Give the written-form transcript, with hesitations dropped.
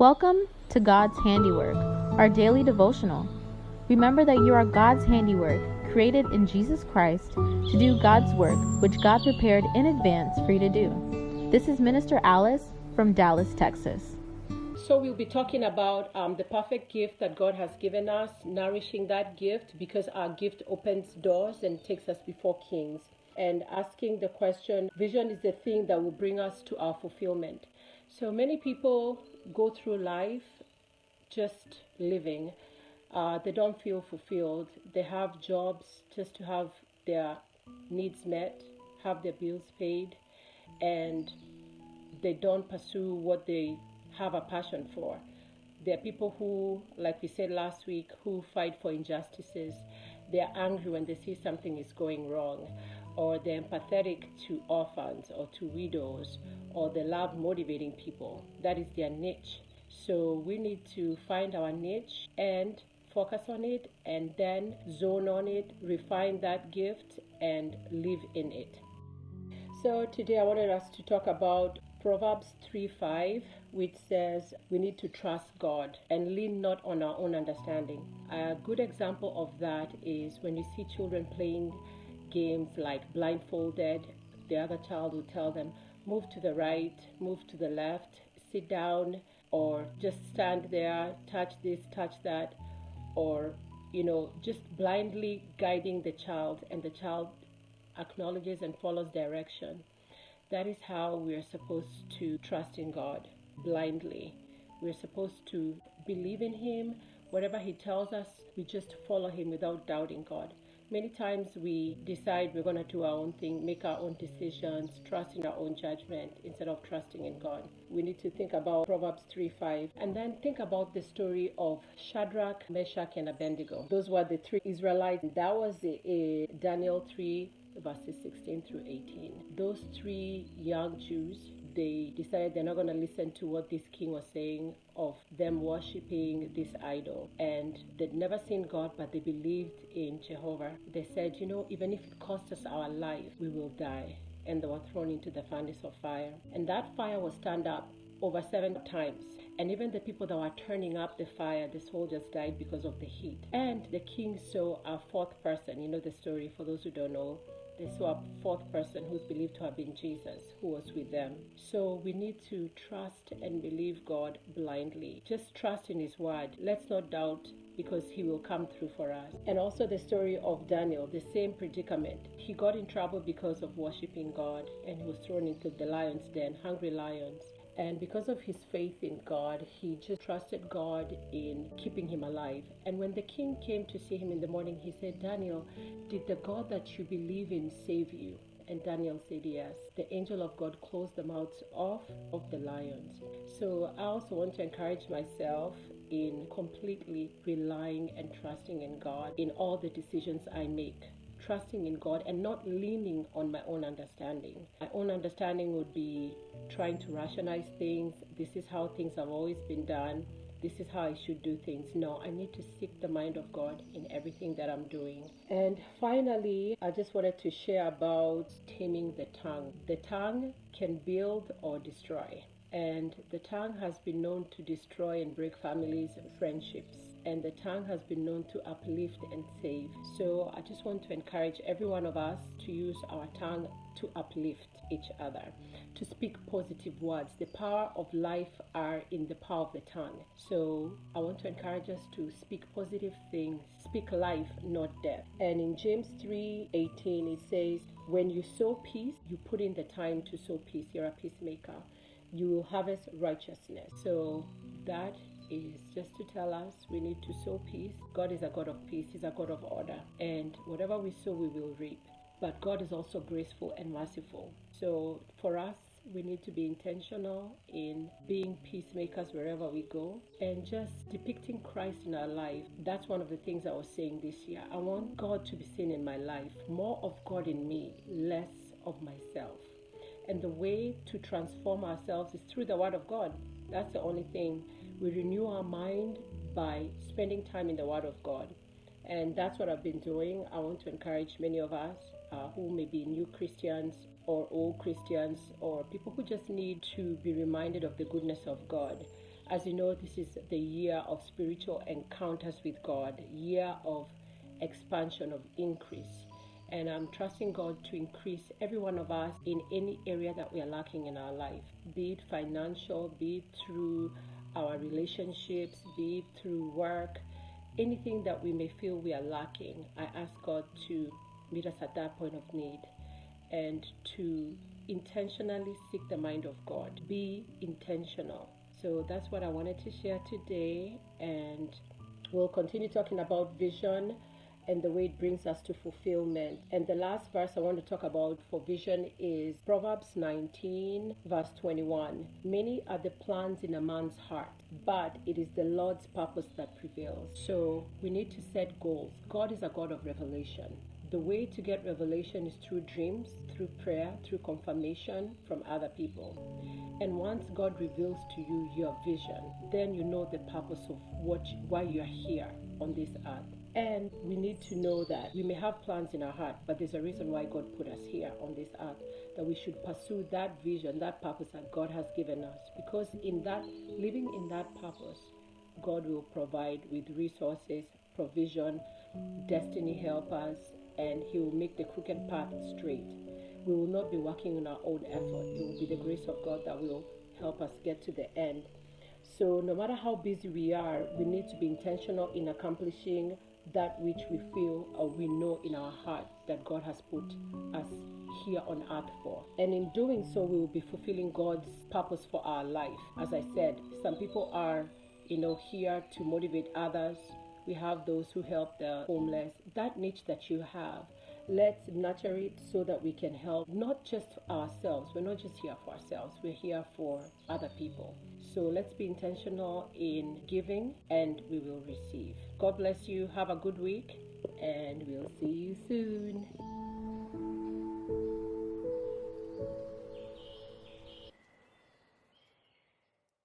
Welcome to God's Handiwork, our daily devotional. Remember that you are God's handiwork, created in Jesus Christ to do God's work, which God prepared in advance for you to do. This is Minister Alice from Dallas, Texas. So we'll be talking about the perfect gift that God has given us, nourishing that gift, because our gift opens doors and takes us before kings. And asking the question, vision is the thing that will bring us to our fulfillment. So many people go through life just living. They don't feel fulfilled. They have jobs just to have their needs met, have their bills paid, and they don't pursue what they have a passion for. There are people who, like we said last week, who fight for injustices. They're angry when they see something is going wrong, or they're empathetic to orphans or to widows, or they love motivating people. That is their niche. So we need to find our niche and focus on it, and then zone on it, refine that gift, and live in it. So today I wanted us to talk about Proverbs 3:5, which says we need to trust God and lean not on our own understanding. A good example of that is when you see children playing games like blindfolded. The other child will tell them, move to the right, move to the left, sit down, or just stand there, touch this, touch that, or just blindly guiding the child, and the child acknowledges and follows direction. That is how we are supposed to trust in God, blindly. We're supposed to believe in Him. Whatever He tells us, we just follow Him without doubting God. Many times we decide we're going to do our own thing, make our own decisions, trust in our own judgment instead of trusting in God. We need to think about Proverbs 3:5 and then think about the story of Shadrach, Meshach, and Abednego. Those were the three Israelites. That was Daniel 3 verses 16 through 18. Those three young Jews, they decided they're not going to listen to what this king was saying of them worshiping this idol. And they'd never seen God, but they believed in Jehovah. They said, even if it costs us our life, we will die. And they were thrown into the furnace of fire. And that fire was turned up over 7 times. And even the people that were turning up the fire, the soldiers died because of the heat. And the king saw a fourth person. You know the story, for those who don't know. They saw a fourth person who's believed to have been Jesus, who was with them. So we need to trust and believe God blindly. Just trust in His word. Let's not doubt, because He will come through for us. And also the story of Daniel, the same predicament. He got in trouble because of worshiping God, and he was thrown into the lion's den, hungry lions. And because of his faith in God, he just trusted God in keeping him alive. And when the king came to see him in the morning, he said, Daniel, did the God that you believe in save you? And Daniel said yes. The angel of God closed the mouths of the lions. So I also want to encourage myself in completely relying and trusting in God in all the decisions I make. Trusting in God and not leaning on my own understanding. My own understanding would be trying to rationalize things. This is how things have always been done. This is how I should do things. No, I need to seek the mind of God in everything that I'm doing. And finally, I just wanted to share about taming the tongue. The tongue can build or destroy. And the tongue has been known to destroy and break families and friendships. And the tongue has been known to uplift and save. So I just want to encourage every one of us to use our tongue to uplift each other, to speak positive words. The power of life are in the power of the tongue. So I want to encourage us to speak positive things, speak life, not death. And in James 3:18 it says, when you sow peace, you put in the time to sow peace. You're a peacemaker. You will harvest righteousness. So that is just to tell us we need to sow peace. God is a God of peace. He's a God of order. And whatever we sow, we will reap. But God is also graceful and merciful. So for us, we need to be intentional in being peacemakers wherever we go and just depicting Christ in our life. That's one of the things I was saying this year. I want God to be seen in my life. More of God in me, less of myself. And the way to transform ourselves is through the Word of God. That's the only thing. We renew our mind by spending time in the Word of God. And that's what I've been doing. I want to encourage many of us who may be new Christians or old Christians or people who just need to be reminded of the goodness of God. As you know, this is the year of spiritual encounters with God, year of expansion, of increase. And I'm trusting God to increase every one of us in any area that we are lacking in our life, be it financial, be it through our relationships, be it through work, anything that we may feel we are lacking. I ask God to meet us at that point of need and to intentionally seek the mind of God. Be intentional. So that's what I wanted to share today, and we'll continue talking about vision and the way it brings us to fulfillment. And the last verse I want to talk about for vision is Proverbs 19, verse 21. Many are the plans in a man's heart, but it is the Lord's purpose that prevails. So we need to set goals. God is a God of revelation. The way to get revelation is through dreams, through prayer, through confirmation from other people. And once God reveals to you your vision, then you know the purpose of why you are here on this earth. And we need to know that we may have plans in our heart, but there's a reason why God put us here on this earth, that we should pursue that vision, that purpose that God has given us. Because in that, living in that purpose, God will provide with resources, provision, destiny helpers, and He will make the crooked path straight. We will not be working on our own effort. It will be the grace of God that will help us get to the end. So no matter how busy we are, we need to be intentional in accomplishing that which we feel or we know in our heart that God has put us here on earth for. And in doing so, we will be fulfilling God's purpose for our life. As I said, some people are, here to motivate others. We have those who help the homeless. That niche that you have, let's nurture it so that we can help not just ourselves. We're not just here for ourselves. We're here for other people. So let's be intentional in giving, and we will receive. God bless you. Have a good week, and we'll see you soon.